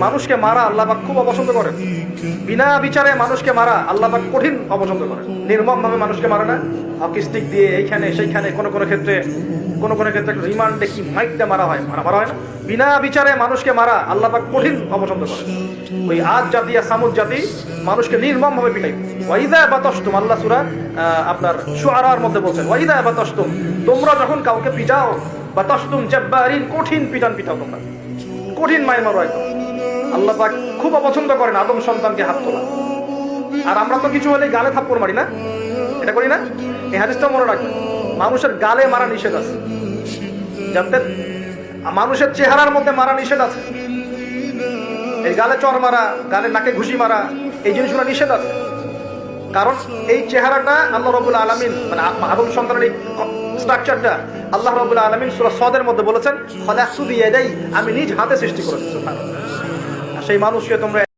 মানুষকে মারা আল্লাহ পাক খুব অপছন্দ করেন। বিনা বিচারে মানুষকে মারা আল্লাহ পাক কঠিন অপছন্দ করেন। নির্মম ভাবে মানুষকে মারে না, হকি স্টিক দিয়ে এইখানে সেইখানে, কোন কোন ক্ষেত্রে রিমান্ডে কি মাইকটা মারা হয় না। বিনা বিচারে মানুষকে মারা আল্লাহ পাক কঠিন অপছন্দ করেন। ওই আদ জাতি আর সামুদ জাতি মানুষকে নির্মম ভাবে পিটাই। ওয়াইদা বাতাসতুম, আল্লাহ সূরা আপনার শুআরার মধ্যে বলছেন, ওয়াইদা বাতাসতুম, তোমরা যখন কাউকে পিটাও, বাতাসতুম জাব্বারিন, কঠিন পিটাও তোমরা, কঠিন মায়ের মারো একদম। আল্লাহ পাক খুব অপছন্দ করেন আদম সন্তানকে হাত তোলা। আর আমরা তো কিছু হলে গালে থাপ্পড় মারি না, এটা করি না? এই হাদিসটা মনে রাখবেন, মানুষের গালে মারা নিষেধ আছে, জানতেন? মানুষের চেহারার মধ্যে মারা নিষেধ আছে। এই গালে চর মারা, গালে নাকে ঘুষি মারা, এই জিনিসগুলো নিষেধ আছে। কারণ এই চেহারাটা আল্লাহ রাব্বুল আলামিন, মানে আদম সন্তানের এই স্ট্রাকচারটা আল্লাহ রাব্বুল আলামিন সূরা সদের মধ্যে বলেছেন, খলাকতু বিয়াদাই, আমি নিজ হাতে সৃষ্টি করেছি। সুবহানাল্লাহ। সেই মানুষকে তোমরা